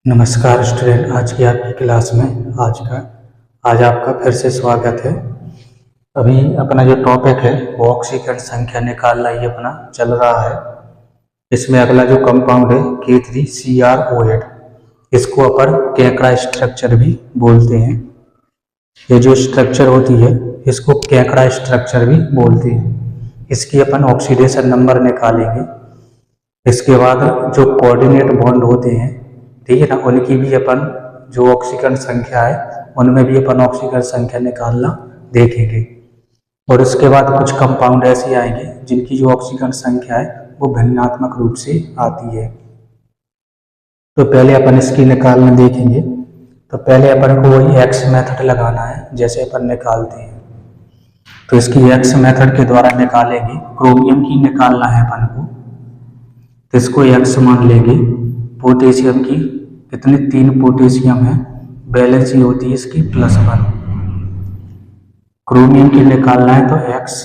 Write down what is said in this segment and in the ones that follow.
नमस्कार स्टूडेंट, आज की आपकी क्लास में आज आपका फिर से स्वागत है। अभी अपना जो टॉपिक है वो ऑक्सीकरण संख्या निकालना ही अपना चल रहा है। इसमें अगला जो कंपाउंड है K3CrO8, इसको अपन केकड़ा स्ट्रक्चर भी बोलते हैं। ये जो स्ट्रक्चर होती है इसको केकड़ा स्ट्रक्चर भी बोलते हैं। इसकी अपन ऑक्सीडेशन नंबर निकालेंगे। इसके बाद जो कोऑर्डिनेट बॉन्ड होते हैं, ठीक है ना, उनकी भी अपन जो ऑक्सीकरण संख्या है उनमें भी अपन ऑक्सीकरण संख्या निकालना देखेंगे। और उसके बाद कुछ कंपाउंड ऐसे आएंगे जिनकी जो ऑक्सीकरण संख्या है वो भिन्नात्मक रूप से आती है। तो पहले अपन इसकी निकालना देखेंगे। तो पहले अपन को वही एक्स मेथड लगाना है जैसे अपन निकालते हैं। तो इसकी एक्स मेथड के द्वारा निकालेंगे। क्रोमियम की निकालना है अपन को, तो इसको एक्स मान लेंगे। पोटेशियम की कितने 3 पोटेशियम है, बैलेंसी होती है इसकी +1। क्रोमियम की निकालना है तो एक्स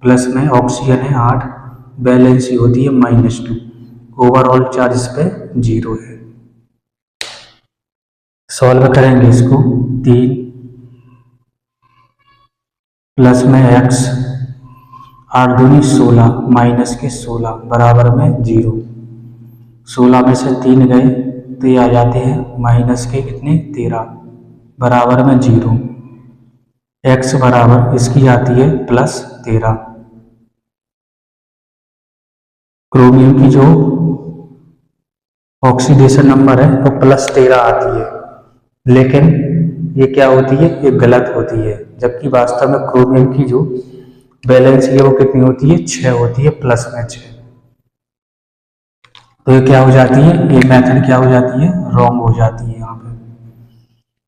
प्लस में ऑक्सीजन है 8, बैलेंसी होती है -2। ओवरऑल चार्ज इस पे 0 है। सॉल्व करेंगे इसको। 3 प्लस में एक्स 8 दूनी 16 माइनस के 16 बराबर में 0। 16 में से 3 गए तो ये आ जाते हैं माइनस के कितने 13 बराबर में 0। एक्स बराबर इसकी आती है +13। क्रोमियम की जो ऑक्सीडेशन नंबर है वो +13 आती है, लेकिन ये क्या होती है, ये गलत होती है। जबकि वास्तव में क्रोमियम की जो बैलेंसी है वो कितनी होती है, 6 होती है, प्लस में 6। तो ये क्या हो जाती है, ये मेथड क्या हो जाती है, रॉन्ग हो जाती है यहाँ पे।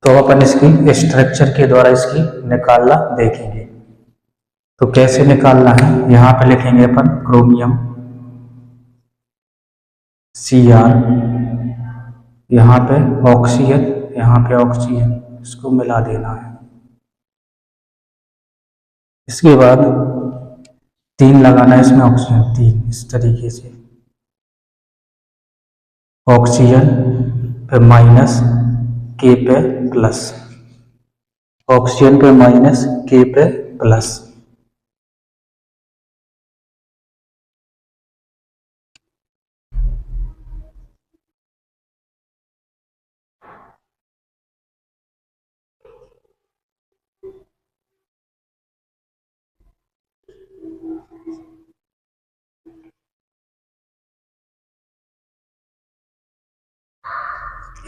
तो अपन इसकी स्ट्रक्चर के द्वारा इसकी निकालना देखेंगे। तो कैसे निकालना है, यहाँ पे लिखेंगे अपन क्रोमियम Cr, यहाँ पे ऑक्सीजन, यहाँ पे ऑक्सीजन, इसको मिला देना है। इसके बाद 3 लगाना है इसमें ऑक्सीजन, 3 इस तरीके से ऑक्सीजन पे माइनस के पे प्लस, ऑक्सीजन पे माइनस के पे प्लस।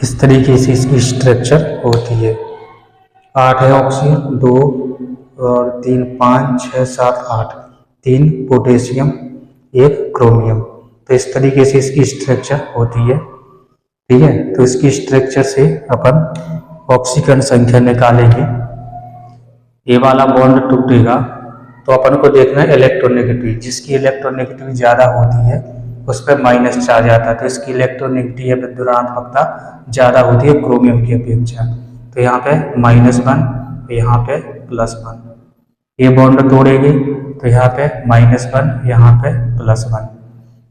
इस तरीके से इसकी स्ट्रक्चर होती है। 8 है ऑक्सीजन, 2 और 3 5 6 7 8, 3 पोटेशियम 1 क्रोमियम। तो इस तरीके से इसकी स्ट्रक्चर होती है, ठीक है। तो इसकी स्ट्रक्चर से अपन ऑक्सीकरण संख्या निकालेंगे। ये वाला बॉन्ड टूटेगा तो अपन को देखना है इलेक्ट्रोनेगेटिविटी। जिसकी इलेक्ट्रोनेगेटिविटी ज़्यादा होती है उस पर माइनस चार्ज आता है, तो इसकी इलेक्ट्रोनेगेटिविटी या विद्युदात्मकता ज़्यादा होती है क्रोमियम की अपेक्षा। तो यहाँ पे -1, यहाँ पे +1। ये बॉन्ड तोड़ेंगे तो यहाँ पे -1, यहाँ पे +1।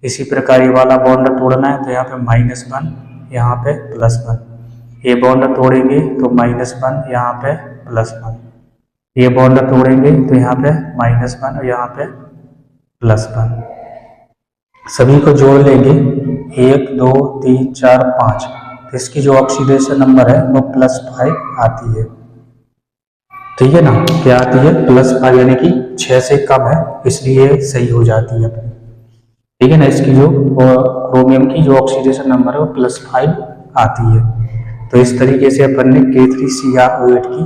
इसी प्रकार ये वाला बॉन्ड तोड़ना है तो यहाँ पे -1, यहाँ पे +1। ये बॉन्ड तोड़ेंगे तो -1, यहाँ पे +1। ये बॉन्ड तोड़ेंगे तो यहाँ पे -1 और यहाँ पे +1। सभी को जोड़ लेंगे 1 2 3 4 5। तो इसकी जो ऑक्सीडेशन नंबर है वो +5 आती है, ठीक है ना। क्या आती है, +5, यानी कि 6 से कम है, इसलिए सही हो जाती है अपनी, ठीक है ना। इसकी जो क्रोमियम की जो ऑक्सीडेशन नंबर है वो +5 आती है। तो इस तरीके से अपन ने K3CrO8 की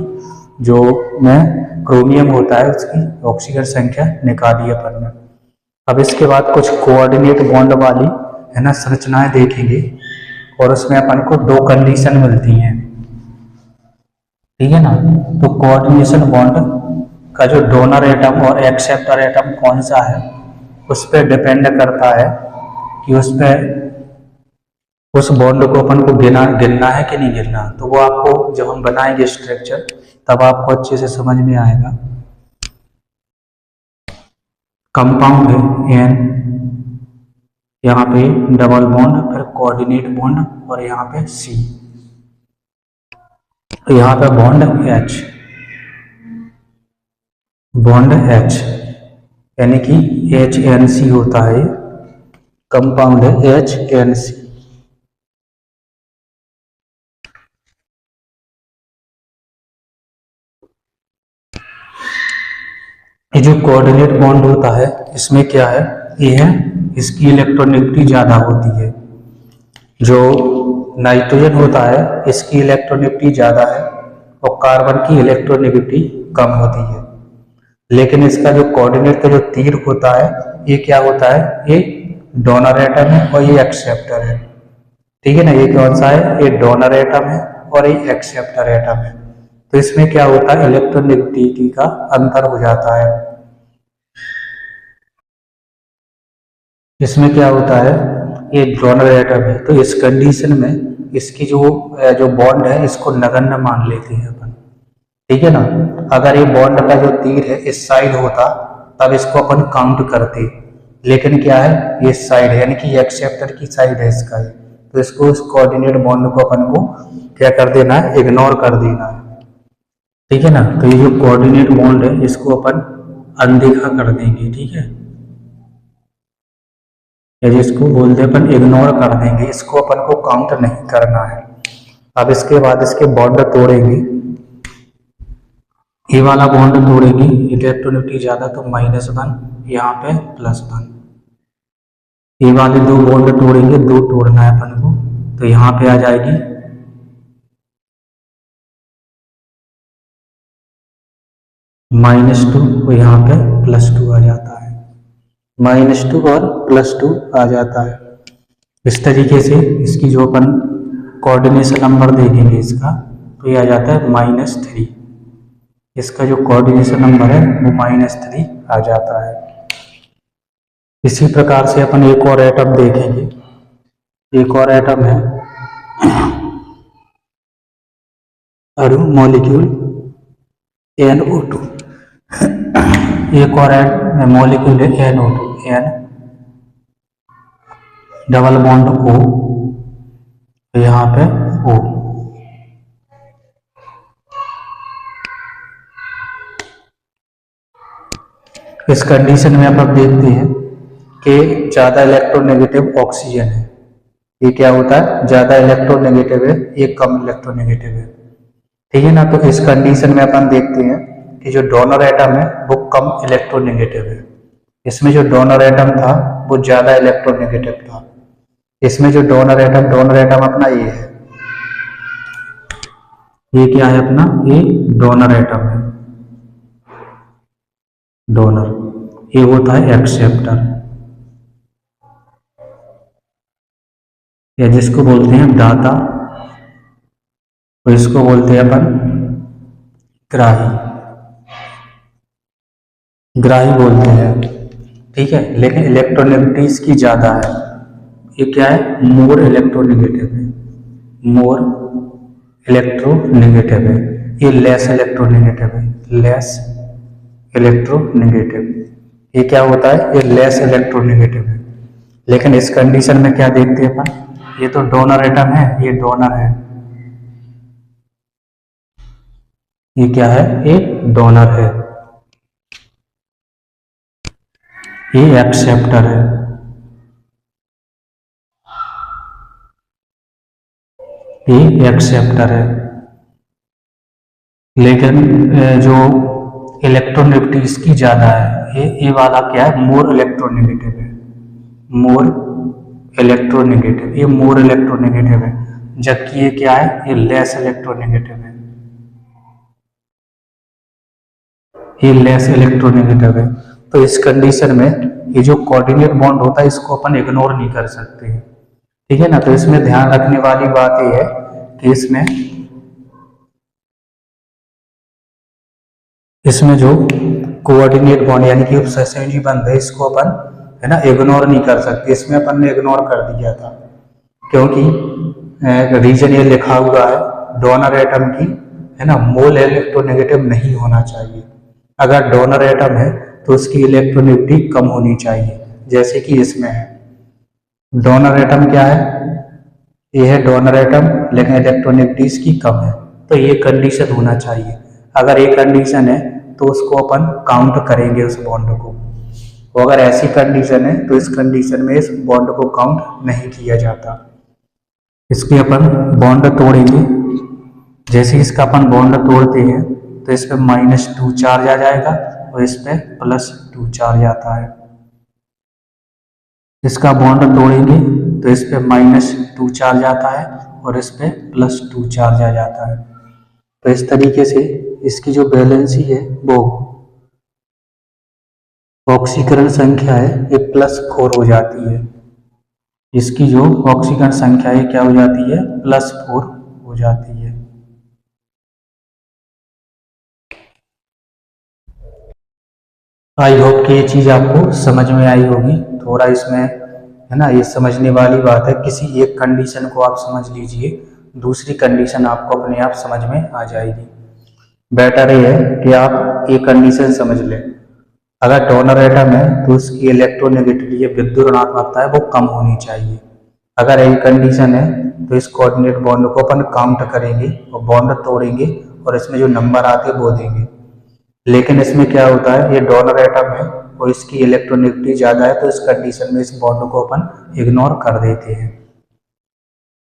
जो में क्रोमियम होता है उसकी ऑक्सीकरण संख्या निकाली अपन ने। अब इसके बाद कुछ कोऑर्डिनेट बॉन्ड वाली है ना संरचनाएं देखेंगे, और उसमें अपन को 2 कंडीशन मिलती हैं, ठीक है ना। तो कोऑर्डिनेशन बॉन्ड का जो डोनर एटम और एक्सेप्टर एटम कौन सा है उस पर डिपेंड करता है कि उस पर उस बॉन्ड को अपन को गिनना है कि नहीं गिनना। तो वो आपको जब हम बनाएंगे स्ट्रक्चर तब आपको अच्छे से समझ में आएगा। कंपाउंड है N, यहाँ पे डबल बॉन्ड, फिर कोऑर्डिनेट बॉन्ड, और यहाँ पे C। यहाँ पे बॉन्ड H यानी कि HNC होता है, कंपाउंड है HNC। ये जो कोऑर्डिनेट बॉन्ड होता है इसमें क्या है, ये है इसकी इलेक्ट्रोनेगेटिविटी ज़्यादा होती है। जो नाइट्रोजन होता है इसकी इलेक्ट्रोनेगेटिविटी ज़्यादा है और कार्बन की इलेक्ट्रोनेगेटिविटी कम होती है। लेकिन इसका जो कोऑर्डिनेट का जो तीर होता है ये क्या होता है, ये डोनर एटम है और ये एक्सेप्टर है। ठीक है ना, ये कौन सा है, ये डोनर एटम है और ये एक्सेप्टर एटम है। तो इसमें क्या होता है, इलेक्ट्रोनेगेटिविटी का अंतर हो जाता है। इसमें क्या होता है, ये डोनर एटम है तो इस कंडीशन में इसकी जो बॉन्ड है इसको नगण्य मान लेते हैं अपन। ठीक है ना, अगर ये बॉन्ड का जो तीर है इस साइड होता तब इसको अपन काउंट करते, लेकिन क्या है ये साइड है यानी कि ये एक्सेप्टर की साइड है इसका है, तो इसको इस कोऑर्डिनेट बॉन्ड को अपन को क्या कर देना है, इग्नोर कर देना है। ठीक है ना, तो ये जो कोऑर्डिनेट बॉन्ड है इसको अपन अनदेखा कर देंगे। ठीक है, या जिसको बोलते हैं अपन इग्नोर कर देंगे, इसको अपन को काउंट नहीं करना है। अब इसके बाद इसके बॉन्ड तोड़ेंगे, ये वाला बॉन्ड तोड़ेंगे, इलेक्ट्रोनेगेटिविटी ज्यादा तो -1, यहाँ पे +1। ये वाले दो बॉन्ड तोड़ेंगे, दो तोड़ना है अपन को, तो यहाँ पे आ जाएगी -2 और यहाँ पे +2 आ जाता है, -2 और +2 आ जाता है। इस तरीके से इसकी जो अपन कोऑर्डिनेशन नंबर देखेंगे इसका, तो ये आ जाता है -3। इसका जो कोऑर्डिनेशन नंबर है वो -3 आ जाता है। इसी प्रकार से अपन एक और एटम देखेंगे, एक और एटम है अणु मॉलिक्यूल NO2। एक और मॉलिक्यूल है NO2, N double bond O, यहाँ पे O। इस कंडीशन में आप देखते हैं कि ज्यादा इलेक्ट्रोनेगेटिव ऑक्सीजन है, ये क्या होता है, ज्यादा इलेक्ट्रोनेगेटिव है, ये कम इलेक्ट्रोनेगेटिव है। ठीक है ना, तो इस कंडीशन में अपन देखते हैं कि जो डोनर एटम है वो कम इलेक्ट्रोनेगेटिव है, इसमें जो डोनर एटम था वो ज्यादा इलेक्ट्रोनेगेटिव था। इसमें जो डोनर एटम अपना ये है, ये क्या है अपना, ये डोनर एटम है, डोनर। ये होता है एक्सेप्टर, या जिसको बोलते हैं दाता, तो इसको बोलते हैं अपन ग्राही, ग्राही बोलते हैं। ठीक है, लेकिन इलेक्ट्रोनेगेटिविटी इसकी ज्यादा है, ये क्या है, मोर इलेक्ट्रोनेगेटिव है, मोर इलेक्ट्रोनेगेटिव है। ये लेस इलेक्ट्रोनेगेटिव है, लेस इलेक्ट्रोनेगेटिव। ये क्या होता है, ये लेस इलेक्ट्रोनेगेटिव है। लेकिन इस कंडीशन में क्या देखते हैं अपन, ये तो डोनर एटम है, ये डोनर है, ये क्या है, ये डोनर है, ये एक्सेप्टर है, ये एक्सेप्टर है। लेकिन जो इलेक्ट्रोनेगेटिविटी इसकी ज्यादा है, ये वाला क्या है, मोर इलेक्ट्रोनेगेटिव है, मोर इलेक्ट्रोनेगेटिव, ये मोर इलेक्ट्रोनेगेटिव है, जबकि ये क्या है, ये लेस इलेक्ट्रोनेगेटिव है, ये लेस इलेक्ट्रोनेगेटिव है। तो इस कंडीशन में ये जो कोऑर्डिनेट बॉन्ड होता है इसको अपन इग्नोर नहीं कर सकते। ठीक है ना, तो इसमें ध्यान रखने वाली बात ये है कि इसमें जो कोऑर्डिनेट बॉन्ड यानी कि उपसहसंयोजी बंध है इसको अपन है ना इग्नोर नहीं कर सकते। इसमें अपन ने इग्नोर कर दिया था क्योंकि रीजन ये लिखा हुआ है डोनर एटम की है ना मोल इलेक्ट्रोनेगेटिव नहीं होना चाहिए। अगर डोनर एटम है तो उसकी इलेक्ट्रोनेगेटिविटी कम होनी चाहिए, जैसे कि इसमें है। डोनर एटम क्या है, ये है डोनर एटम, लेकिन इलेक्ट्रोनेगेटिविटी इसकी कम है, तो ये कंडीशन होना चाहिए। अगर ये कंडीशन है तो उसको अपन काउंट करेंगे उस बॉन्ड को, और अगर ऐसी कंडीशन है तो इस कंडीशन में इस बॉन्ड को काउंट नहीं किया जाता। इसके अपन बॉन्ड तोड़ेंगे। जैसे इसका अपन बॉन्ड तोड़ते हैं तो इस पे -2 चार्ज आ जाएगा और इस पे +2 चार्ज आता है। इसका बॉन्ड तोड़ेंगे तो इस पे -2 चार्ज आता है और इस पे +2 चार्ज आ जाता है। तो इस तरीके से इसकी जो वैलेंसी है वो ऑक्सीकरण संख्या है ये +4 हो जाती है। इसकी जो ऑक्सीकरण संख्या है क्या हो जाती है, +4 हो जाती है। आई होप कि ये चीज़ आपको समझ में आई होगी। थोड़ा इसमें है ना, ये समझने वाली बात है। किसी एक कंडीशन को आप समझ लीजिए, दूसरी कंडीशन आपको अपने आप समझ में आ जाएगी। बेटर ये है कि आप एक कंडीशन समझ लें। अगर डोनर एटम है तो उसकी इलेक्ट्रोनेगेटिविटी या विद्युत ऋणात्मकता है वो कम होनी चाहिए। अगर यही कंडीशन है तो इस कोऑर्डिनेट बॉन्ड को अपन काउंट करेंगे और बॉन्ड तोड़ेंगे और इसमें जो नंबर आते हैं वो देंगे। लेकिन इसमें क्या होता है, ये डोनर एटम है और इसकी इलेक्ट्रोनेगेटिविटी ज़्यादा है, तो इस कंडीशन में इस बॉन्ड को अपन इग्नोर कर देते हैं।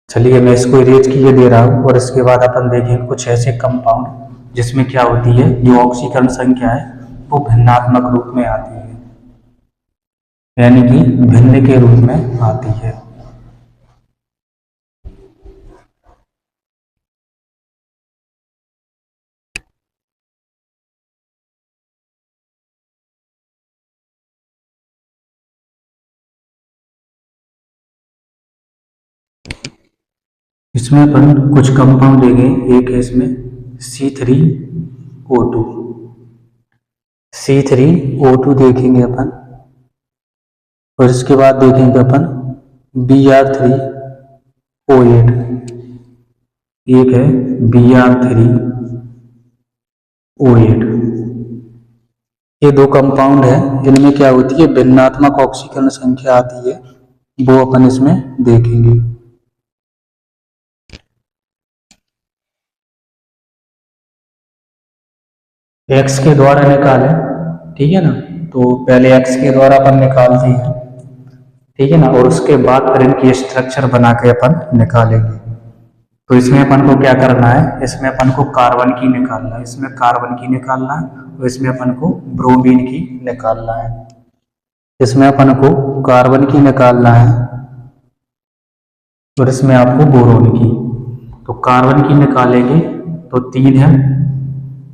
चलिए मैं इसको इरेज किए दे रहा हूँ और इसके बाद अपन देखेंगे कुछ ऐसे कंपाउंड जिसमें क्या होती है, जो ऑक्सीकरण संख्या है वो भिन्नात्मक रूप में आती है, यानी कि भिन्न के रूप में आती है। इसमें अपन कुछ कंपाउंड देंगे। एक है इसमें C3O2, C3O2 देखेंगे अपन, और इसके बाद देखेंगे अपन Br3O8, एक है Br3O8। ये दो कंपाउंड है, इनमें क्या होती है, भिन्नात्मक ऑक्सीकरण संख्या आती है, वो अपन इसमें देखेंगे। x के द्वारा निकालें, ठीक है ना। तो पहले x के द्वारा अपन निकालते हैं, ठीक है ना, और उसके बाद फिर इनकी स्ट्रक्चर बना के अपन निकालेंगे। तो इसमें अपन को क्या करना है, इसमें अपन को कार्बन की निकालना है, इसमें कार्बन की निकालना है, और इसमें अपन को ब्रोमीन की निकालना है। इसमें अपन को कार्बन की निकालना है और इसमें आपको बोरोन की। तो कार्बन की निकालेंगे तो 3 है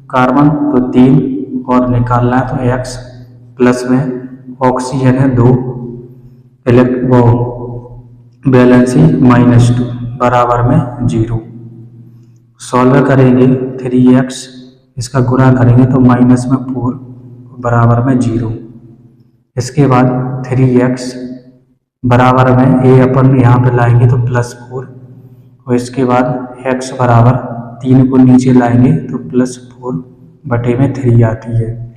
कार्बन, तो 3, और निकालना है तो X, प्लस में ऑक्सीजन है 2, वो वैलेंसी -2 बराबर में 0। सॉल्व करेंगे 3x, इसका गुणा करेंगे तो -4 बराबर में 0। इसके बाद 3x बराबर में a अपन यहाँ पे लाएंगे तो +4, और इसके बाद x बराबर 3 को नीचे लाएंगे तो +4/3 आती है।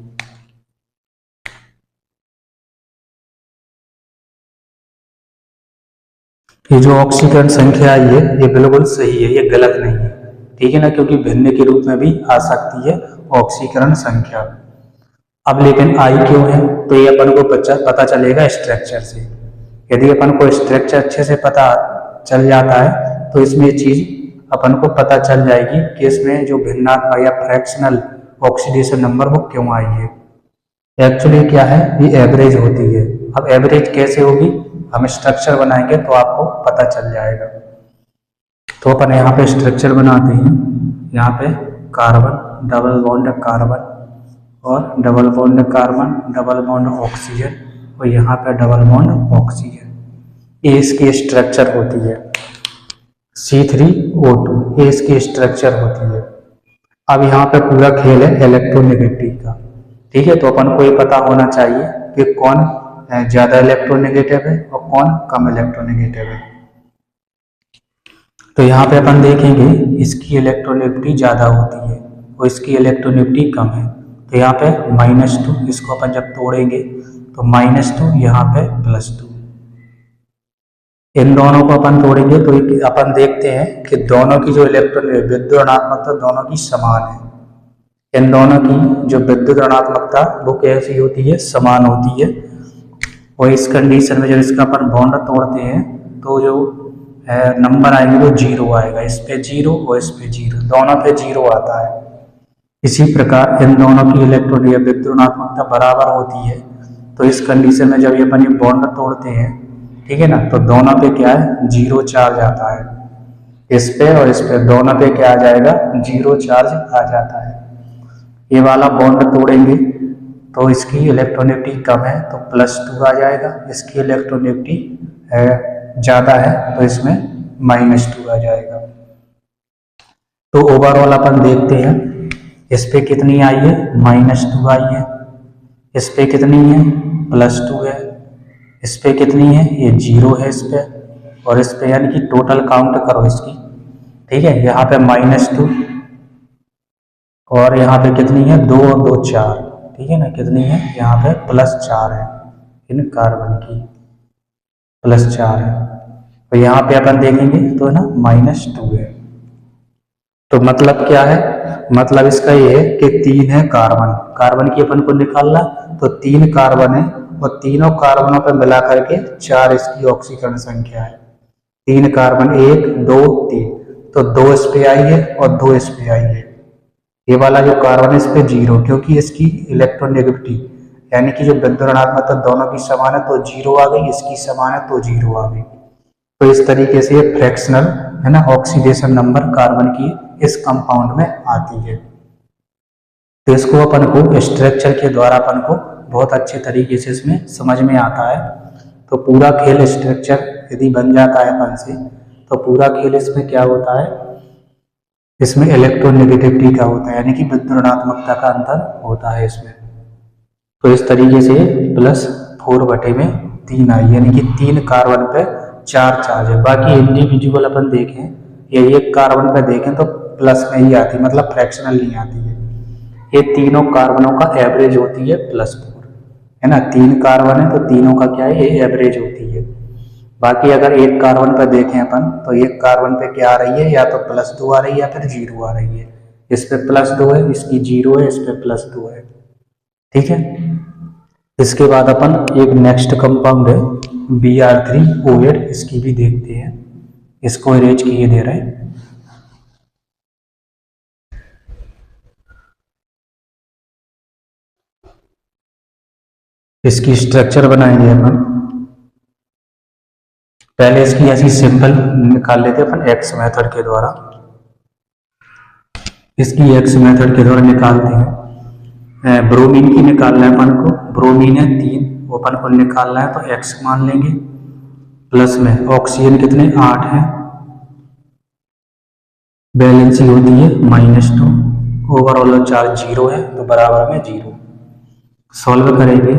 ये जो ऑक्सीकरण संख्या आई है ये बिल्कुल सही है, ये गलत नहीं है, ठीक है ना, क्योंकि भिन्न के रूप में भी आ सकती है ऑक्सीकरण संख्या। अब लेकिन आई क्यों है, तो ये अपन को पता चलेगा स्ट्रक्चर से। यदि अपन को स्ट्रक्चर अच्छे से पता चल जाता है तो इसमें चीज अपन को पता चल जाएगी कि इसमें जो भिन्नात्मक या फ्रैक्शनल ऑक्सीडेशन नंबर वो क्यों आई है। एक्चुअली क्या है, ये एवरेज होती है। अब एवरेज कैसे होगी, हम स्ट्रक्चर बनाएंगे तो आपको पता चल जाएगा। तो अपन यहाँ पे स्ट्रक्चर बनाते हैं, यहाँ पे कार्बन, डबल बॉन्ड कार्बन, और double bond carbon, double bond oxygen, और यहाँ पे डबल बॉन्ड ऑक्सीजन। ये इसकी स्ट्रक्चर होती है C3O2, ये इसकी स्ट्रक्चर होती है। अब यहाँ पे पूरा खेल है इलेक्ट्रोनेगेटिविटी का, ठीक है। तो अपन को ये पता होना चाहिए कि कौन ज्यादा इलेक्ट्रोनेगेटिव है और कौन कम इलेक्ट्रोनेगेटिव है। तो यहाँ पे अपन देखेंगे इसकी इलेक्ट्रोनेगेटिविटी ज्यादा होती है और इसकी इलेक्ट्रोनेगेटिविटी कम है। तो यहाँ पे -2, इसको अपन जब तोड़ेंगे तो -2, यहाँ पे +2। इन दोनों को अपन तोड़ेंगे तो अपन देखते हैं कि दोनों की जो इलेक्ट्रॉन विद्युत ऋणात्मकता दोनों की समान है। इन दोनों की जो विद्युत ऋणात्मकता वो कैसी होती है, समान होती है। और इस कंडीशन में जब इसका अपन बॉन्ड तोड़ते हैं तो जो नंबर आएंगे वो जीरो आएगा, इस पे जीरो और इस पे जीरो, दोनों पे जीरो आता है। इसी प्रकार इन दोनों की इलेक्ट्रॉन या विद्युत ऋणात्मकता बराबर होती है। तो इस कंडीशन में जब ये अपन ये बॉन्ड तोड़ते हैं, ठीक है ना, तो दोनों पे क्या है, जीरो चार्ज आता है। इस पे और इस पे दोनों पे क्या आ जाएगा, जीरो चार्ज आ जाता है। ये वाला बॉन्ड तोड़ेंगे तो इसकी इलेक्ट्रोनेगेटिविटी कम है तो +2 आ जाएगा, इसकी इलेक्ट्रोनेगेटिविटी ज़्यादा है तो इसमें -2 आ जाएगा। तो ओवरऑल अपन देखते हैं, इस पे कितनी आई है, -2 आई है। इस पे कितनी है, +2 है। इस पे कितनी है, ये जीरो है इस पे, और इस पे यानी कि टोटल काउंट करो इसकी, ठीक है। यहाँ पे -2 और यहाँ पे कितनी है, 2 और 2 4, ठीक है ना, कितनी है, यहाँ पे +4 है, इन कार्बन की +4 है। तो यहाँ पे अपन देखेंगे तो है ना -2 है। तो मतलब क्या है, मतलब इसका ये है कि 3 है कार्बन, कार्बन की अपन को निकालना, तो 3 कार्बन है और तीनों कार्बनों पर मिला करके 4 इसकी ऑक्सीकरण संख्या है। 3 कार्बन, 1 2 3, तो 2 इस पे आई है और 2 इस पे आई है। ये वाला जो कार्बन है इस पे जीरो, क्योंकि इसकी इलेक्ट्रोनेगेटिविटी यानी कि जो विद्युत ऋणात्मकता दोनों की समान है तो जीरो आ गई, इसकी समान है तो जीरो आ गई। तो इस तरीके से ये फ्रैक्शनल है ना ऑक्सीडेशन नंबर कार्बन की इस कंपाउंड में आती है। तो इसको अपन को स्ट्रक्चर के द्वारा अपन को बहुत अच्छे तरीके से इसमें समझ में आता है। तो पूरा खेल स्ट्रक्चर यदि बन जाता है अपन से, तो पूरा खेल इसमें क्या होता है, इसमें इलेक्ट्रोनेगेटिविटी का होता है, यानी कि विद्युत ऋणात्मकता का अंतर होता है इसमें। तो इस तरीके से +4/3 आई, यानी कि 3 कार्बन पे 4 चार्ज है। बाकी इंडिविजुअल अपन देखें या एक कार्बन पे देखें तो प्लस में ही आती, मतलब फ्रैक्शनल नहीं आती है। ये तीनों कार्बनों का एवरेज होती है +4, है ना। 3 कार्बन है तो तीनों का क्या है, ये एवरेज होती है। बाकी अगर एक कार्बन पे देखें अपन तो एक कार्बन पे क्या आ रही है, या तो +2 आ रही है या फिर जीरो आ रही है। इस पे +2 है, इसकी जीरो है, इस पे +2 है, ठीक है। इसके बाद अपन एक नेक्स्ट कंपाउंड है Br3O8, इसकी भी देखते हैं। इसको अरेंज किए दे रहे हैं। इसकी स्ट्रक्चर बनाएंगे अपन। पहले इसकी ऐसी सिंपल निकाल लेते हैं अपन एक्स मेथड के द्वारा। इसकी एक्स मेथड के द्वारा निकालते हैं। ब्रोमीन की निकालना है अपन को, ब्रोमीन है 3, वो अपन को निकालना है तो एक्स मान लेंगे। प्लस में ऑक्सीजन कितने, 8 है, बैलेंसिंग होती है -2, ओवरऑल चार्ज 0 है तो बराबर में 0। सॉल्व करेंगे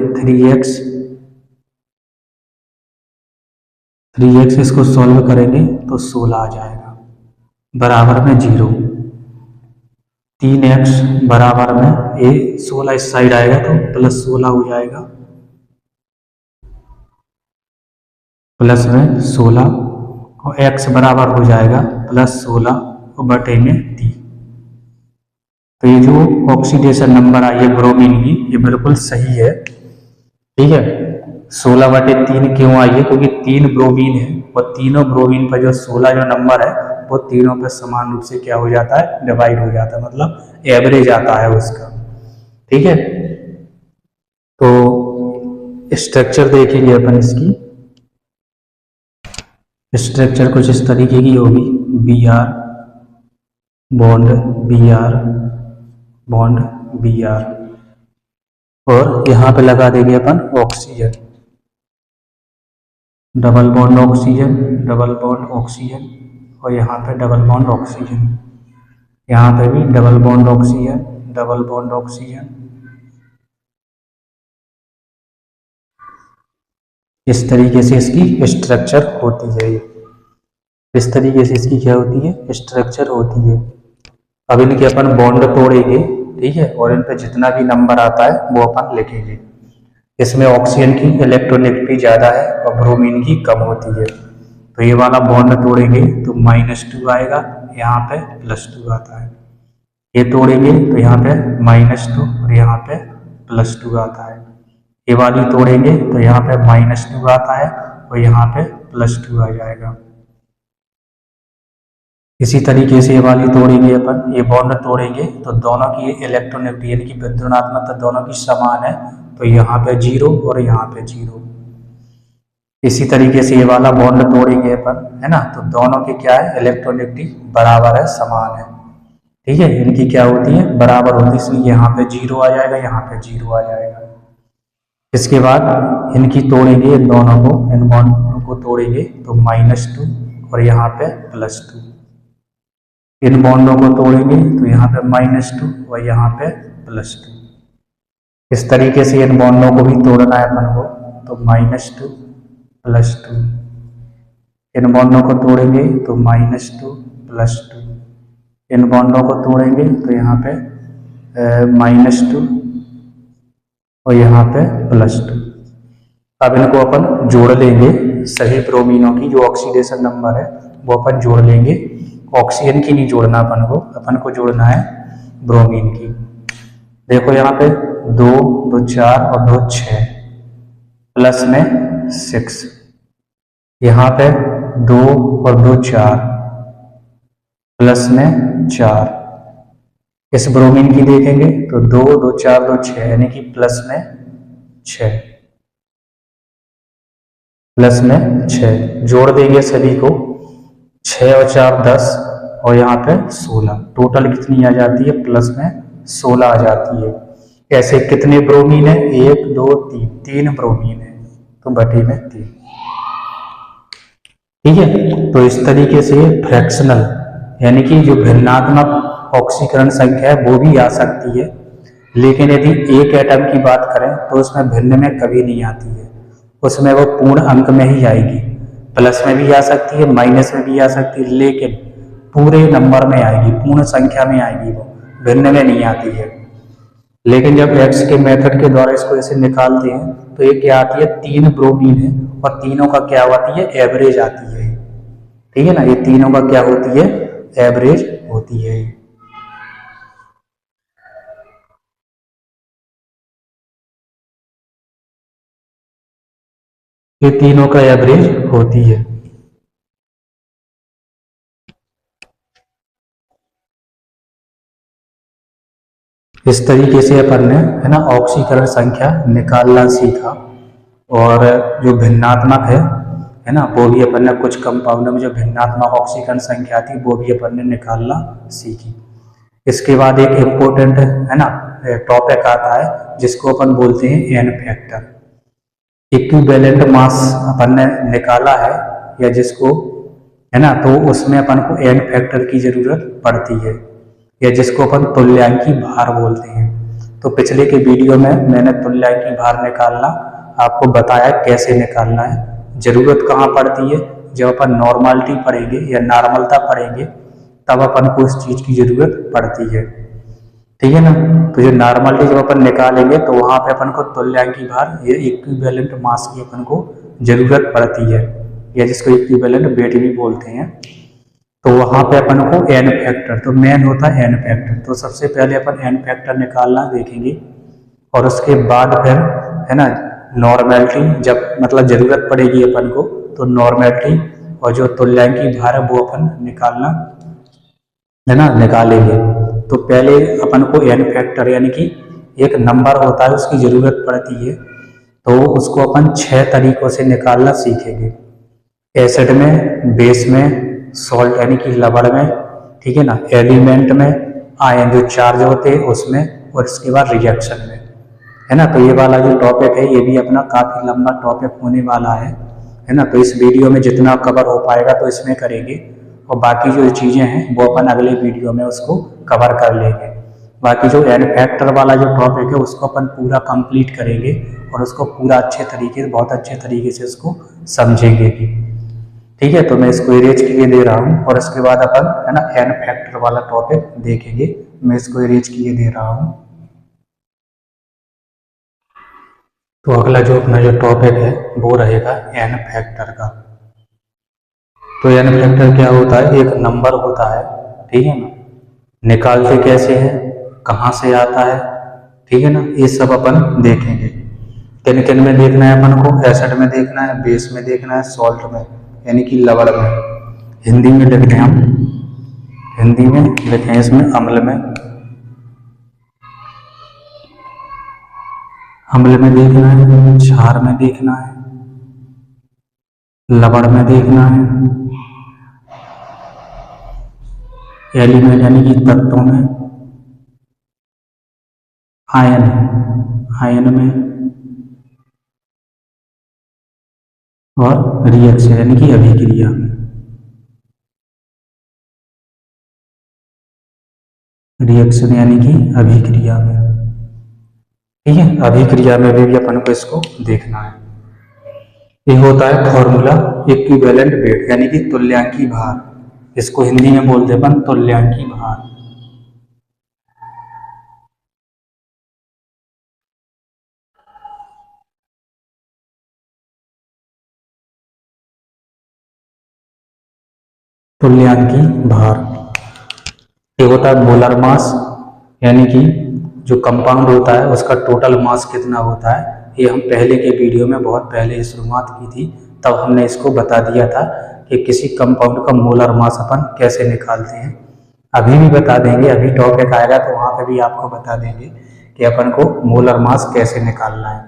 3x इसको सॉल्व करेंगे तो 16 आ जाएगा, बराबर में 0। 3x बराबर में 16 इस साइड आएगा तो +16 हो जाएगा, प्लस में 16 और x बराबर हो जाएगा +16 और बटे में 3। तो ये जो ऑक्सीडेशन नंबर आई है ब्रोमीन की, ये बिल्कुल सही है, ठीक है। 16/3 क्यों आई है, क्योंकि 3 ब्रोमीन है और तीनों ब्रोमीन पर जो 16 जो नंबर है वो तीनों पर समान रूप से क्या हो जाता है, डिवाइड हो जाता है, मतलब एवरेज आता है उसका, ठीक है। तो स्ट्रक्चर देखेंगे अपन इसकी। स्ट्रक्चर कुछ इस तरीके की होगी, Br bond Br bond Br, और यहाँ पे लगा देंगे अपन oxygen, double bond oxygen, double bond oxygen, और यहाँ पे डबल बॉन्ड ऑक्सीजन, यहाँ पे भी double bond oxygen, double bond oxygen. इस तरीके से इसकी स्ट्रक्चर होती है। इस तरीके से इसकी क्या होती है, स्ट्रक्चर होती है। अब इनके अपन बॉन्ड तोड़ेंगे, ठीक है, और इन पे जितना भी नंबर आता है वो अपन लिखेंगे। इसमें ऑक्सीजन की इलेक्ट्रोनेगेटिविटी ज़्यादा है और ब्रोमीन की कम होती है। तो ये वाला बॉन्ड तोड़ेंगे तो -2 आएगा, यहाँ पे +2 आता है। ये तोड़ेंगे तो यहाँ पे -2 और यहाँ पे +2 आता है। ये वाली तोड़ेंगे तो यहाँ पे -2 आता है और यहाँ पे +2 आ जाएगा। इसी तरीके से ये वाली तोड़ेंगे अपन, ये बॉन्ड तोड़ेंगे तो दोनों की इलेक्ट्रोनेगेटिव यानी कि विद्युणात्मकता दोनों की समान है, तो यहाँ पे 0 और यहाँ पे 0। इसी तरीके से ये वाला बॉन्ड तोड़ेंगे अपन, है ना, तो दोनों के क्या है, इलेक्ट्रोनेगेटिव बराबर है, समान है। ठीक है, इनकी क्या होती है, बराबर होती है, इसलिए यहाँ पे 0 आ जाएगा, यहाँ पे 0 आ जाएगा। इसके बाद इनकी तोड़ेंगे दोनों को, इन बॉन्डों को तोड़ेंगे तो -2 और यहाँ पे +2। इन बॉन्डों को तोड़ेंगे तो यहाँ पे -2 और यहाँ पे +2। इस तरीके से इन बॉन्डों को भी तोड़ना है अपन को, तो -2 +2। इन बॉन्डों को तोड़ेंगे तो -2 +2। इन बॉन्डों को तोड़ेंगे तो यहाँ पे -2 और यहाँ पे +2। अब इनको अपन जोड़ लेंगे, सभी ब्रोमीनों की जो ऑक्सीडेशन नंबर है वो अपन जोड़ लेंगे। ऑक्सीजन की नहीं जोड़ना अपन को जोड़ना है ब्रोमीन की। देखो यहाँ पे 2 2 4 और 2 6 प्लस में 6, यहाँ पे 2 और 2 4 प्लस में 4। इस ब्रोमीन की देखेंगे तो 2 2 4 2 6 यानी कि प्लस में 6, प्लस में 6। जोड़ देंगे सभी को, 6 और 4 10 और यहाँ पे 16, टोटल कितनी आ जाती है, प्लस में 16 आ जाती है। ऐसे कितने ब्रोमीन है, 1 2 3, 3 ब्रोमीन है, तो बटे में 3। ठीक है, तो इस तरीके से फ्रैक्शनल यानी कि जो भिन्नात्मक ऑक्सीकरण संख्या है वो भी आ सकती है, लेकिन यदि एक एटम की बात करें तो उसमें भिन्न में कभी नहीं आती है, उसमें वो पूर्ण अंक में ही आएगी। प्लस में भी आ सकती है, माइनस में भी आ सकती है, लेकिन पूरे नंबर में आएगी, पूर्ण संख्या में आएगी, वो भिन्न में नहीं आती है। लेकिन जब एक्स के मेथड के द्वारा इसको ऐसे निकालते हैं तो ये क्या आती है, 3 ब्रोमीन है और तीनों का क्या होती है, एवरेज आती है। ठीक है ना, ये तीनों का क्या होती है, एवरेज होती है। ये तीनों का एवरेज होती है। इस तरीके से अपन ने, है ना, ऑक्सीकरण संख्या निकालना सीखा। और जो भिन्नात्मक है ना, वो भी अपन ने कुछ कंपाउंडों में जो भिन्नात्मक ऑक्सीकरण संख्या थी वो भी अपन ने निकालना सीखी। इसके बाद एक इम्पोर्टेंट, है ना, टॉपिक आता है जिसको अपन बोलते हैं एन फैक्टर। इक्विवेलेंट मास अपन ने निकाला है या जिसको, है ना, तो उसमें अपन को एन फैक्टर की जरूरत पड़ती है, या जिसको अपन तुल्यांकी भार बोलते हैं। तो पिछले के वीडियो में मैंने तुल्यांकी भार निकालना आपको बताया कैसे निकालना है। जरूरत कहाँ पड़ती है, जब अपन नॉर्मलिटी पढ़ेंगे या नॉर्मलता पढ़ेंगे तब अपन को इस चीज की जरूरत पड़ती है। ठीक है ना, तो जो नॉर्मलिटी जब अपन निकालेंगे तो वहां पे अपन को तुल्यांकी भार या इक्विवेलेंट मास की अपन को जरूरत पड़ती है, या जिसको इक्विवेलेंट वेट भी बोलते हैं। तो वहां पे अपन को एन फैक्टर, तो मेन होता है एन फैक्टर। तो सबसे पहले अपन एन फैक्टर निकालना देखेंगे और उसके बाद फिर, है ना, नॉर्मलिटी जब मतलब जरूरत पड़ेगी अपन को तो नॉर्मलिटी और जो तुल्यांकी भार है वो अपन निकालना, है ना, निकालेंगे। तो पहले अपन को एन फैक्टर यानी कि एक नंबर होता है उसकी जरूरत पड़ती है, तो उसको अपन 6 तरीकों से निकालना सीखेंगे। एसिड में, बेस में, सॉल्ट यानी कि लवण में, ठीक है ना, एलिमेंट में, आयन जो चार्ज होते हैं उसमें, और इसके बाद रिएक्शन में, है ना। तो ये वाला जो टॉपिक है ये भी अपना काफी लंबा टॉपिक होने वाला है ना। तो इस वीडियो में जितना कवर हो पाएगा तो इसमें करेंगे, और बाकी जो चीजें हैं वो अपन अगले वीडियो में उसको कवर कर लेंगे। बाकी जो एन फैक्टर वाला जो टॉपिक है उसको अपन पूरा कंप्लीट करेंगे और उसको पूरा अच्छे तरीके, बहुत अच्छे तरीके से उसको समझेंगे भी। ठीक है, तो मैं इसको इरेज किए दे रहा हूँ और इसके बाद अपन, है ना, एन फैक्टर वाला टॉपिक देखेंगे। मैं इसको इरेज किए दे रहा हूँ। तो अगला जो अपना जो टॉपिक है वो रहेगा एन फैक्टर का। तो एन फैक्टर क्या होता है, एक नंबर होता है, ठीक है ना, निकालते कैसे है, कहाँ से आता है, ठीक है ना, ये सब अपन देखेंगे। किन किन में देखना है अपन को, एसिड में देखना है, बेस में देखना है, सॉल्ट में यानी कि लवण में। हिंदी में लिख दें हम, हिंदी में लिखें इसमें अम्ल में, अम्ल में देखना है, क्षार में देखना है, लवण में देखना है, एलिमेंट यानी कि तत्वों में, आयन, आयन में, और रिएक्शन यानी कि अभिक्रिया में, रिएक्शन यानी कि अभिक्रिया में, ठीक है। अभिक्रिया में भी अपन को इसको देखना है। ये होता है फॉर्मूला इक्विवेलेंट वेट यानी कि तुल्यांकी भार, इसको हिंदी में बोलते हैं अपन तुल्यांकी भार। तुल्यांकी भार ये होता है मोलर मास यानी कि जो कंपाउंड होता है उसका टोटल मास कितना होता है। ये हम पहले के वीडियो में बहुत पहले शुरुआत की थी, तब हमने इसको बता दिया था कि किसी कंपाउंड का मोलर मास अपन कैसे निकालते हैं। अभी भी बता देंगे, अभी टॉपिक आएगा तो वहाँ पे भी आपको बता देंगे कि अपन को मोलर मास कैसे निकालना है,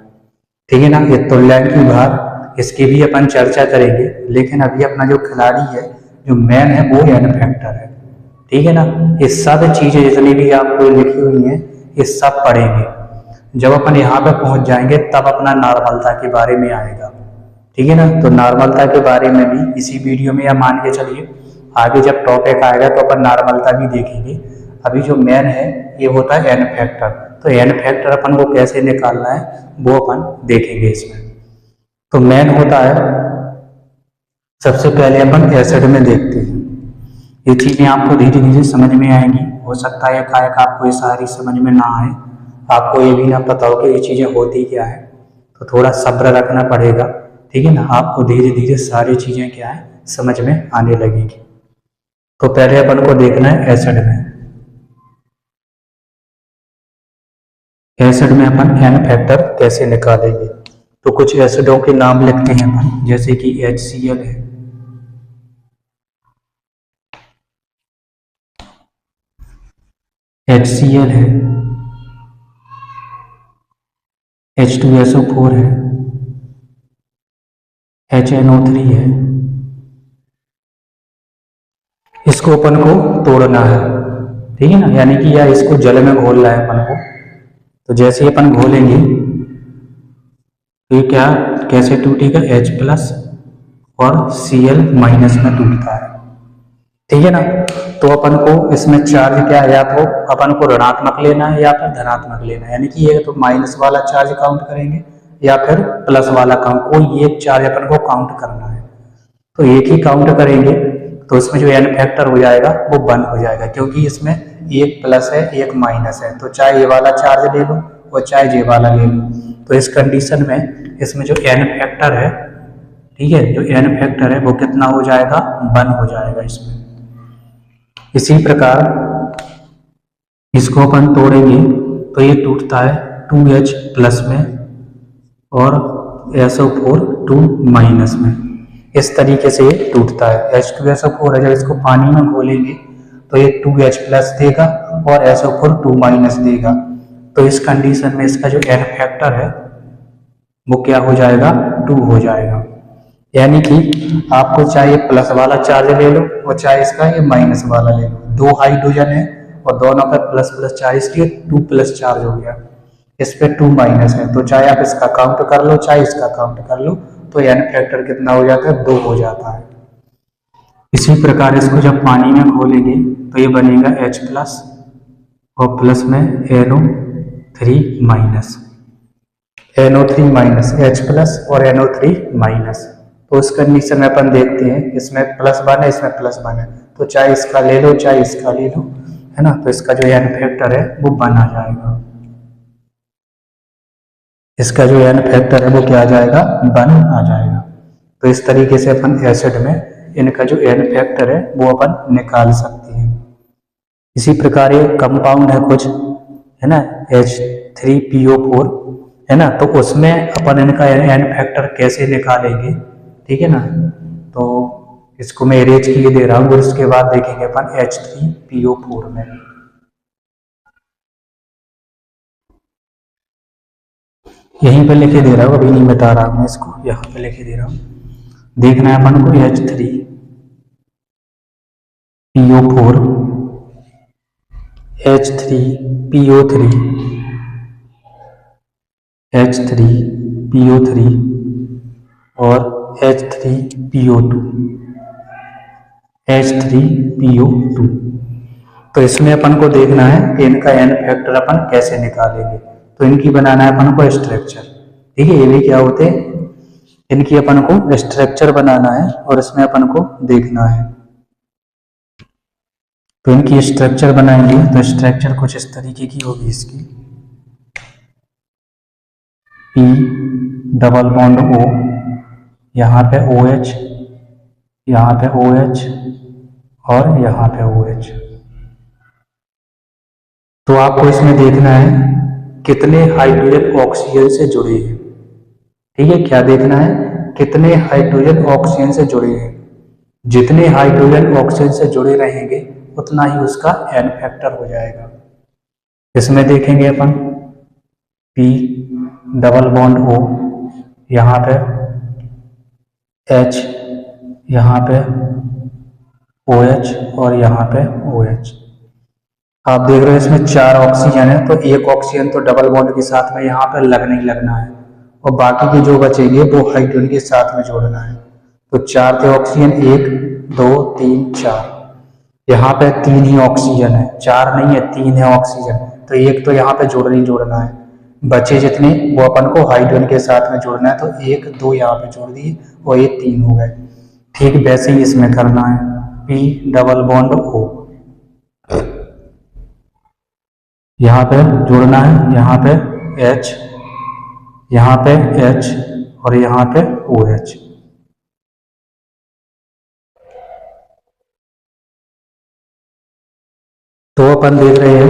ठीक है ना। ये तुल्यांकी भार इसकी भी अपन चर्चा करेंगे, लेकिन अभी अपना जो खिलाड़ी है, जो मैन है, वो एन फैक्टर है, ठीक है ना। ये सब चीजें जितनी भी आपको लिखी हुई हैं ये सब पढ़ेंगे। जब अपन यहाँ पे पहुंच जाएंगे तब अपना नॉर्मलता के बारे में आएगा, ठीक है ना। तो नॉर्मलता के बारे में भी इसी वीडियो में, या मान के चलिए आगे जब टॉपिक आएगा तो अपन नॉर्मलता भी देखेंगे। अभी जो मैन है ये होता है एन फैक्टर, तो एन फैक्टर अपन को कैसे निकालना है वो अपन देखेंगे इसमें। तो मैन होता है, सबसे पहले अपन एसिड में देखते हैं। ये चीजें आपको धीरे धीरे समझ में आएंगी, हो सकता है एकाएक आपको ये सारी समझ में ना आए, आपको ये भी ना पता हो कि ये चीजें होती क्या है, तो थोड़ा सब्र रखना पड़ेगा, ठीक है ना। आपको धीरे धीरे सारी चीजें क्या है समझ में आने लगेंगी। तो पहले अपन को देखना है एसिड में। एसिड में अपन एन फैक्टर कैसे निकालेंगे, तो कुछ एसिडों के नाम लिखते हैं अपन, जैसे कि HCl है, HCl है, H2SO4 है, HNO3 है। इसको अपन को तोड़ना है, ठीक है ना, यानी कि या इसको जल में घोलना है अपन को। तो जैसे ही अपन घोलेंगे तो ये क्या कैसे टूटेगा, H+ और Cl- में टूटता है, ठीक है ना। तो अपन को इसमें चार्ज क्या है, या तो अपन को ऋणात्मक लेना है या फिर धनात्मक लेना है, यानी कि ये तो माइनस वाला चार्ज काउंट करेंगे या फिर प्लस वाला काउंट, कोई एक चार्ज अपन को काउंट करना है। तो एक ही काउंट करेंगे तो इसमें जो एन फैक्टर हो जाएगा वो 1 हो जाएगा, क्योंकि इसमें एक प्लस है एक माइनस है, तो चाहे ये वाला चार्ज ले लो और चाहे ये वाला ले लो। तो इस कंडीशन में इसमें जो एन फैक्टर है, ठीक है, जो एन फैक्टर है वो कितना हो जाएगा, 1 हो जाएगा इसमें। इसी प्रकार इसको अपन तोड़ेंगे तो ये टूटता है 2H+ में और SO4 2- में। इस तरीके से ये टूटता है। H2SO4 है, जब इसको पानी में घोलेंगे तो ये 2H+ देगा और SO4 2- देगा। तो इस कंडीशन में इसका जो एन फैक्टर है वो क्या हो जाएगा, 2 हो जाएगा। यानी कि आपको चाहे प्लस वाला चार्ज ले लो और चाहे इसका ये माइनस वाला ले लो, दो हाइड्रोजन है और दोनों का प्लस प्लस चार्ज, इसलिए 2+ चार्ज हो गया, इस पे 2- है। तो चाहे आप इसका काउंट कर लो चाहे इसका काउंट कर लो, तो एन फैक्टर कितना हो जाता है, 2 हो जाता है। इसी प्रकार इसको जब पानी में घोलेंगे तो ये बनेगा H+ और प्लस में NO3-, H+ और NO3-। तो उस कंडीशन में अपन देखते हैं इसमें +1 है इसमें +1 है, तो चाहे इसका ले लो चाहे इसका ले लो, है ना। तो इसका जो एन फैक्टर है वो 1 आ जाएगा, इसका जो एन फैक्टर है वो क्या आ जाएगा, 1 आ जाएगा। तो इस तरीके से अपन एसिड में इनका जो एन फैक्टर है वो अपन निकाल सकते हैं। इसी प्रकार ये कंपाउंड है कुछ, है ना, H3PO4, है ना, तो उसमें अपन इनका एन फैक्टर कैसे निकालेंगे, ठीक है ना। तो इसको मैं इरेज के लिए दे रहा हूँ और इसके बाद देखेंगे अपन H3PO4 में। यहीं पे लिखे दे रहा हूँ, अभी नहीं बता रहा मैं इसको, यहाँ पे लिखे दे रहा हूँ। देखना है अपन को H3PO4, H3PO3, H3PO3 और H3PO2, H3PO2। तो इसमें अपन को देखना है कि इनका एन फैक्टर अपन कैसे निकालेंगे। तो इनकी बनाना है अपन को स्ट्रक्चर, ठीक है। ये भी क्या होते हैं, इनकी अपन को स्ट्रक्चर बनाना है और इसमें अपन को देखना है। तो इनकी स्ट्रक्चर बनाएंगे तो स्ट्रक्चर कुछ इस तरीके की होगी इसकी, P डबल बॉन्ड O, यहाँ पे OH, यहाँ पे OH और यहाँ पे OH। तो आपको इसमें देखना है कितने हाइड्रोजन ऑक्सीजन से जुड़े हैं, ठीक है। क्या देखना है, कितने हाइड्रोजन ऑक्सीजन से जुड़े हैं। जितने हाइड्रोजन ऑक्सीजन से जुड़े रहेंगे उतना ही उसका एन फैक्टर हो जाएगा। इसमें देखेंगे अपन P डबल बॉन्ड O, यहाँ पे H, यहाँ पे OH और यहाँ पे OH। आप देख रहे हो इसमें 4 ऑक्सीजन है, तो एक ऑक्सीजन तो डबल बॉन्ड के साथ में यहाँ पे लगना ही लगना है और बाकी के जो बचेंगे वो हाइड्रोजन के साथ में जोड़ना है। तो 4 थे ऑक्सीजन, 1 2 3 4, यहाँ पे 3 ही ऑक्सीजन है, 4 नहीं है 3 है ऑक्सीजन, तो एक तो यहाँ पे जोड़ना ही जोड़ना है। बचे जितने वो अपन को हाइड्रोजन के साथ में जोड़ना है, तो 1 2 यहाँ पे जोड़ दिए और ये 3 हो गए। ठीक वैसे ही इसमें करना है, P डबल बॉन्ड O, यहाँ पे जोड़ना है, यहाँ पे H, यहाँ पे H और यहाँ पे OH। तो अपन देख रहे हैं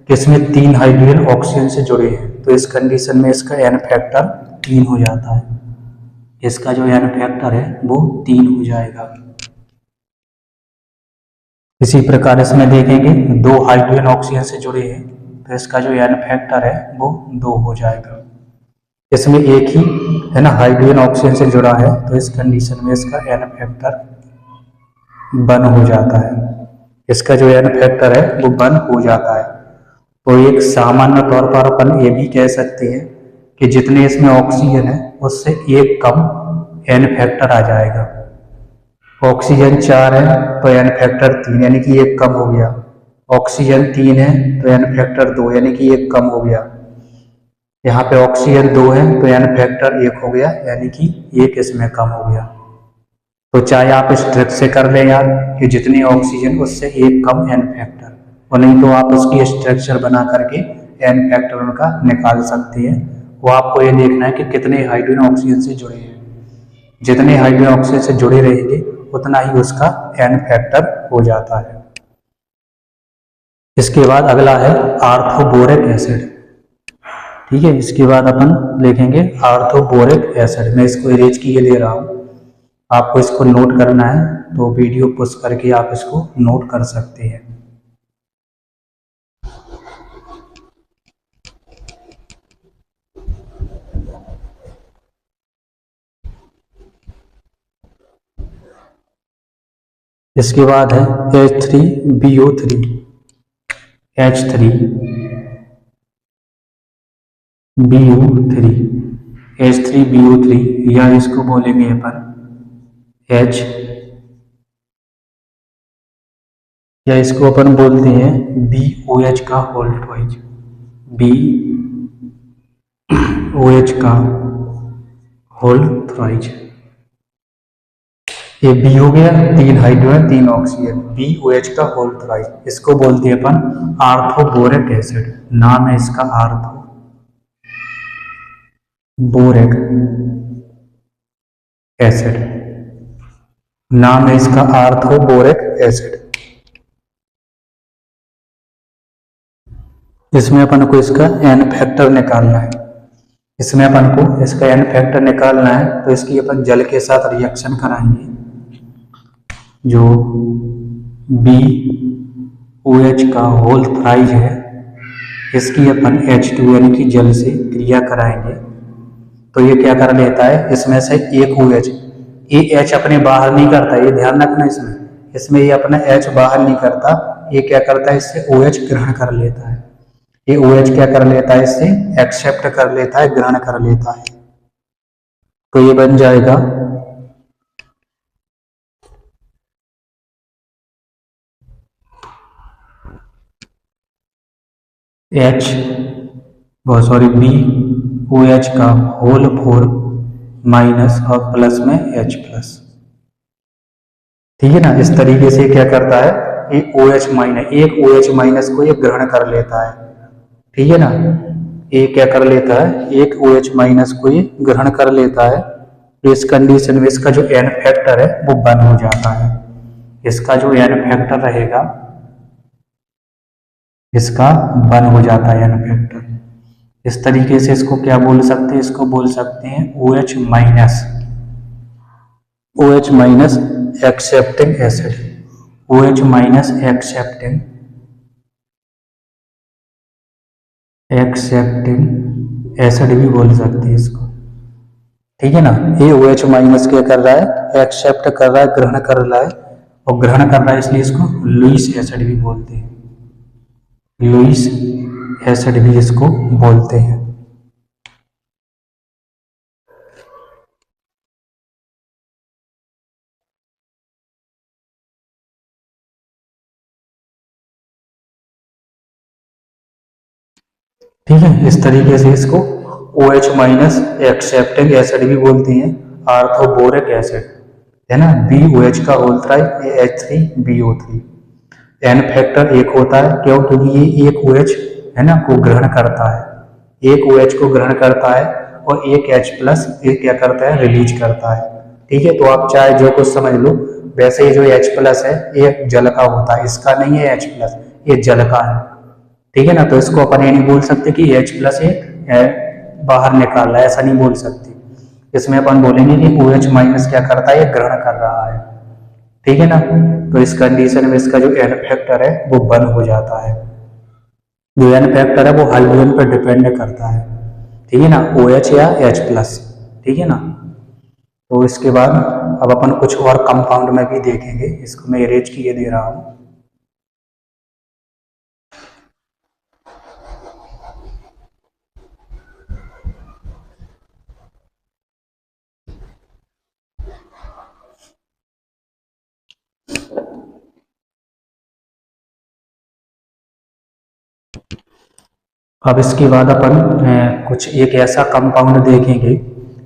कि इसमें 3 हाइड्रोजन ऑक्सीजन से जुड़े हैं, तो इस कंडीशन में इसका एन फैक्टर 3 हो जाता है। इसका जो एन फैक्टर है वो 3 हो जाएगा। इसी प्रकार इसमें देखेंगे 2 हाइड्रोजन ऑक्सीजन से जुड़े हैं, तो इसका जो एन फैक्टर है वो 2 हो जाएगा। इसमें एक ही, है ना, हाइड्रोजन ऑक्सीजन से जुड़ा है, तो इस कंडीशन में इसका एन फैक्टर 1 हो जाता है। इसका जो एन फैक्टर है वो 1 हो जाता है। तो एक सामान्य तौर पर अपन ये भी कह सकते हैं कि जितने इसमें ऑक्सीजन है उससे एक कम एन फैक्टर आ जाएगा। ऑक्सीजन 4 है तो एन फैक्टर 3 यानी कि एक कम हो गया। ऑक्सीजन 3 है तो एन फैक्टर 2 यानी कि एक कम हो गया। यहाँ पे ऑक्सीजन 2 है तो एन फैक्टर 1 हो गया, यानी कि एक इसमें कम हो गया। तो चाहे आप इस ट्रिक से कर लें यार कि जितनी ऑक्सीजन उससे एक कम एन फैक्टर, और नहीं तो आप उसकी स्ट्रक्चर बना करके एन फैक्टर उनका निकाल सकते हैं। वो आपको ये देखना है कि कितने हाइड्रोजन ऑक्सीजन से जुड़े हैं। जितने हाइड्रोजन ऑक्सीजन से जुड़े रहेंगे उतना ही उसका एन फैक्टर हो जाता है। इसके बाद अगला है आर्थोबोरिक एसिड, ठीक है। इसके बाद अपन लिखेंगे आर्थोबोरिक एसिड। मैं इसको इरेज किए दे रहा हूँ, आपको इसको नोट करना है तो वीडियो पुश करके आप इसको नोट कर सकते हैं। इसके बाद है H3BO3, H3BO3, H3BO3 या इसको बोलेंगे अपन H, या इसको अपन बोलते हैं BOH का होल ट्वाइज, BOH का होल थ्राइज। ये बी हो गया, 3 हाइड्रोजन 3 ऑक्सीजन, BOH का होल थ्राइज। इसको बोलते हैं अपन आर्थोबोरिक एसिड। नाम है इसका आर्थोबोरिक एसिड। नाम है इसका आर्थोबोरिक एसिड। इसमें अपन को इसका एन फैक्टर निकालना है। इसमें अपन को इसका एन फैक्टर निकालना है, तो इसकी अपन जल के साथ रिएक्शन कराएंगे। जो बी ओ एच का होल थ्राइज है, इसकी अपन H2 यानी कि जल से क्रिया कराएंगे। तो ये क्या कर लेता है, इसमें से एक OH, ये H अपने बाहर नहीं करता, ये ध्यान रखना। इसमें ये अपना H बाहर नहीं करता, ये क्या करता है, इससे OH ग्रहण कर लेता है। ये OH क्या कर लेता है, इससे एक्सेप्ट कर लेता है, ग्रहण कर लेता है। तो ये बन जाएगा बी ओ एच का होल 4 माइनस और प्लस में H प्लस। ठीक है ना। इस तरीके से क्या करता है, ये OH माइनस, एक OH माइनस को ये ग्रहण कर लेता है। ठीक है ना, ये क्या कर लेता है, एक OH माइनस को ये ग्रहण कर लेता है। तो इस कंडीशन में इसका जो एन फैक्टर है वो 1 हो जाता है। इसका जो एन फैक्टर रहेगा, इसका 1 हो जाता है एन फैक्टर। इस तरीके से इसको क्या बोल सकते हैं, इसको बोल सकते हैं OH minus accepting acid, OH minus accepting acid भी बोल सकते हैं इसको। ठीक है ना। ये OH माइनस क्या कर रहा है, एक्सेप्ट कर रहा है, ग्रहण कर रहा है, और ग्रहण कर रहा है इसलिए इसको लुईस एसिड भी बोलते हैं। लुईस एसिड भी इसको बोलते हैं। ठीक है, इस तरीके से इसको OH माइनस एक्सेप्टिंग एसिड भी बोलते हैं, आर्थोबोरिक एसिड है ना। BOH का whole thrice H3BO3। N factor 1 होता है, क्यों, क्योंकि ये एक OH है ना को ग्रहण करता है, एक OH को ग्रहण करता है और एक H प्लस ये क्या करता है, रिलीज करता है। ठीक है, तो आप चाहे जो कुछ समझ लो। वैसे ही जो H प्लस है ये जल का होता है, इसका नहीं है H प्लस, ये जल का है। ठीक है ना। तो इसको अपन ये नहीं बोल सकते कि H प्लस बाहर निकाल रहा है, ऐसा नहीं बोल सकते। इसमें अपन बोलेंगे कि OH माइनस क्या करता है, ये ग्रहण कर रहा है। ठीक है ना। तो इस कंडीशन में इसका जो एन फैक्टर है वो 1 हो जाता है। जो एन फैक्टर है वो हाइड्रोजन पर डिपेंड करता है। ठीक है ना, OH या H प्लस। ठीक है ना। तो इसके बाद अब अपन कुछ और कंपाउंड में भी देखेंगे, इसको मैं इरेज किए दे रहा हूँ। अब इसके बाद अपन कुछ एक ऐसा कंपाउंड देखेंगे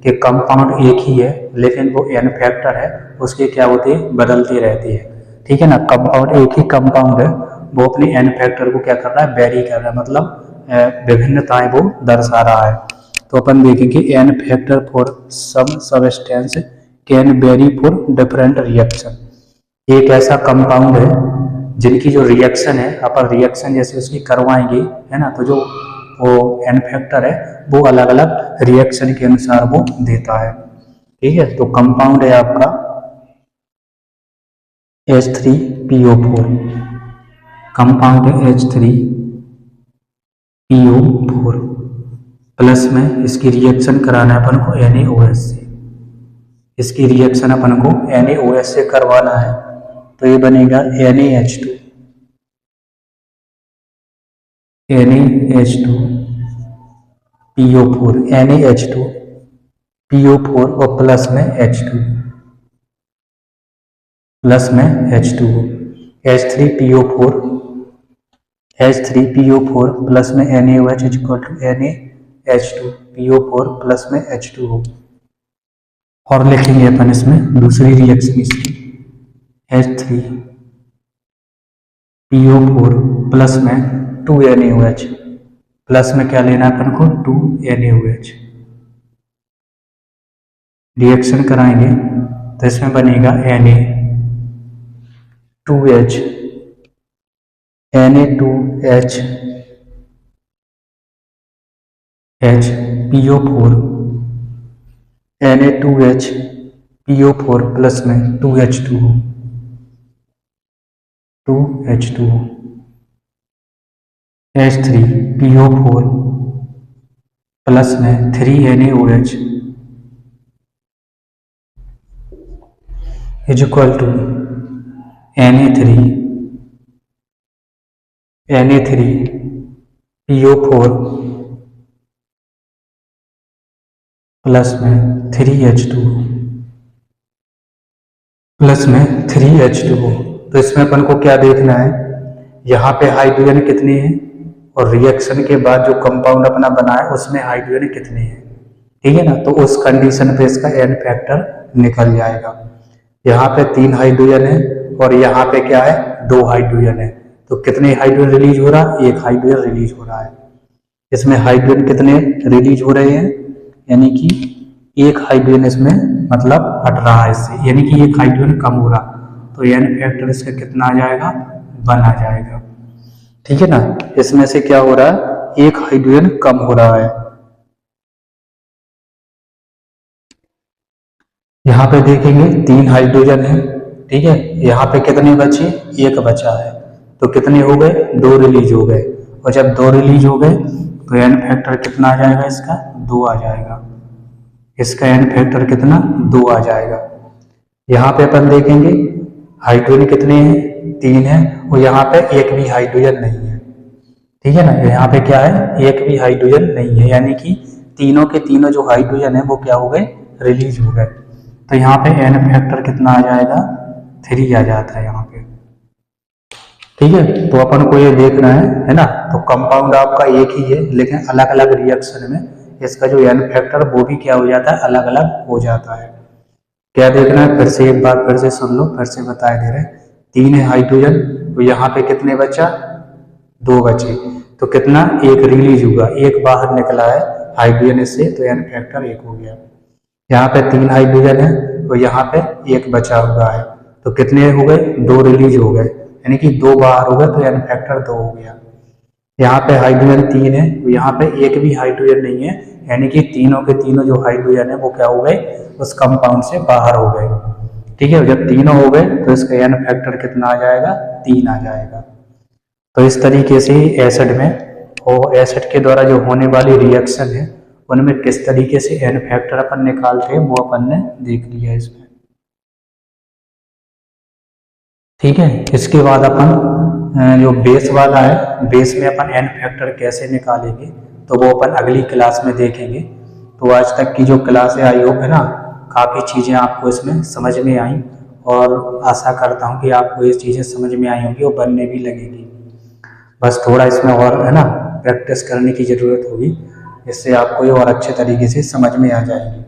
कि कंपाउंड एक ही है लेकिन वो एन फैक्टर है उसके क्या होते हैं, बदलती रहती है। ठीक है ना। कंपाउंड एक ही कंपाउंड है, वो अपने एन फैक्टर को क्या कर रहा है, वेरी कर रहा है, मतलब विभिन्नताएं वो दर्शा रहा है। तो अपन देखेंगे n factor for some substance can vary for different reaction. एक ऐसा कंपाउंड है जिनकी जो रिएक्शन है, अपन रिएक्शन जैसे उसकी करवाएंगे है ना, तो जो वो एन फैक्टर है वो अलग अलग रिएक्शन के अनुसार वो देता है। ठीक है, तो कंपाउंड है आपका H3PO4। कंपाउंड है H3PO4 प्लस में इसकी रिएक्शन कराना है अपन को NaOH से। इसकी रिएक्शन अपन को NaOH से करवाना है, तो ये बनेगा NaH2 PO4 NaH2 PO4 और प्लस में H2 प्लस में H2 H3PO4 प्लस में NaOH equal to NaH2PO4 plus में H2O। और लिखेंगे अपन इसमें दूसरी रिएक्शन इसकी H3PO4 प्लस में 2NaOH प्लस में क्या लेना है अपन को, 2NaOH। रिएक्शन कराएंगे तो इसमें बनेगा Na2H, Na2H PO4, Na2H PO4 plus में 2H2O, H3PO4 प्लस में 3NaOH is equal to Na3PO4 plus में 3H2 प्लस में 3H2O। तो इसमें अपन को क्या देखना है, यहाँ पे हाइड्रोजन कितने हैं और रिएक्शन के बाद जो कंपाउंड अपना बना है उसमें हाइड्रोजन कितने हैं, ठीक है ना। तो उस कंडीशन पे इसका एन फैक्टर निकल जाएगा। यहाँ पे 3 हाइड्रोजन है और यहाँ पे क्या है 2 हाइड्रोजन है, तो कितने हाइड्रोजन रिलीज हो रहा है, 1 हाइड्रोजन रिलीज हो रहा है। इसमें हाइड्रोजन कितने रिलीज हो रहे हैं, यानी कि 1 हाइड्रोजन इसमें मतलब हट रहा है इससे, यानी कि 1 हाइड्रोजन कम हो रहा, तो एन फैक्टर इसका कितना आ जाएगा, 1 आ जाएगा, ठीक है ना। इसमें से क्या हो रहा है, 1 हाइड्रोजन कम हो रहा है। यहाँ पे देखेंगे 3 हाइड्रोजन है, ठीक है, यहाँ पे कितने बचे, 1 बचा है, तो कितने हो गए, 2 रिलीज हो गए, और जब 2 रिलीज हो गए तो एन फैक्टर कितना आ जाएगा, इसका 2 आ जाएगा, इसका एन फैक्टर कितना 2 आ जाएगा। यहाँ पे अपन देखेंगे हाइड्रोजन कितने हैं, 3 है, और यहाँ पे 1 भी हाइड्रोजन नहीं है, ठीक है ना। यहाँ पे क्या है, 1 भी हाइड्रोजन नहीं है, यानी कि तीनों के तीनों जो हाइड्रोजन है वो क्या हो गए, रिलीज हो गए। तो यहाँ पे एन फैक्टर कितना आ जाएगा, 3 आ जाता है यहाँ पे, ठीक है। तो अपन को ये देखना है ना। तो कंपाउंड आपका एक ही है लेकिन अलग अलग रिएक्शन में इसका जो एन फैक्टर वो भी क्या हो जाता है, अलग अलग हो जाता है। क्या देखना है, फिर से एक बार फिर से सुन लो, फिर से बता दे रहे। 3 है हाइड्रोजन, तो यहाँ पे कितने बचा, 2 बचे, तो कितना 1 रिलीज हुआ, 1 बाहर निकला है हाइड्रोजन इससे, तो एन फैक्टर 1 हो गया। यहाँ पे 3 हाइड्रोजन है, तो यहाँ पे 1 बचा हुआ है, तो कितने हो गए, 2 रिलीज हो गए, यानी कि 2 बाहर हो गए, तो एन फैक्टर 2 हो गया। यहाँ पे हाइड्रोजन 3 है, तो यहाँ पे 1 भी हाइड्रोजन नहीं है, यानी कि तीनों के तीनों जो हाइड्रोजन है वो क्या हो गए, उस कंपाउंड से बाहर हो गए, ठीक है। जब तीनों हो गए तो इसका एन फैक्टर कितना आ जाएगा, 3 आ जाएगा। तो इस तरीके से एसिड में, और एसिड के द्वारा जो होने वाली रिएक्शन है उनमें किस तरीके से एन फैक्टर अपन निकालते हैं वो अपन ने देख लिया इसमें, ठीक है। इसके बाद अपन जो बेस वाला है, बेस में अपन एन फैक्टर कैसे निकालेंगे तो वो अपन अगली क्लास में देखेंगे। तो आज तक की जो क्लासें आई हो है ना, काफ़ी चीज़ें आपको इसमें समझ में आई, और आशा करता हूँ कि आपको ये चीज़ें समझ में आई होंगी और बनने भी लगेगी। बस थोड़ा इसमें और है ना प्रैक्टिस करने की ज़रूरत होगी, इससे आपको ये और अच्छे तरीके से समझ में आ जाएगी,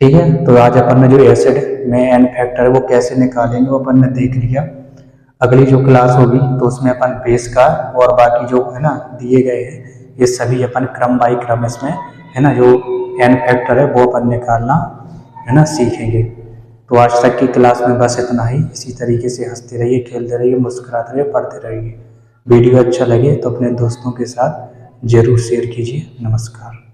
ठीक है। तो आज अपन ने जो एसिड में एन फैक्टर वो कैसे निकालेंगे वो अपन ने देख लिया। अगली जो क्लास होगी तो उसमें अपन बेस का और बाकी जो है ना दिए गए हैं ये सभी अपन क्रम बाई क्रम इसमें है ना जो एन फैक्टर है वो अपन निकालना है ना सीखेंगे। तो आज तक की क्लास में बस इतना ही। इसी तरीके से हंसते रहिए, खेलते रहिए, मुस्कुराते रहिए, पढ़ते रहिए। वीडियो अच्छा लगे तो अपने दोस्तों के साथ जरूर शेयर कीजिए। नमस्कार।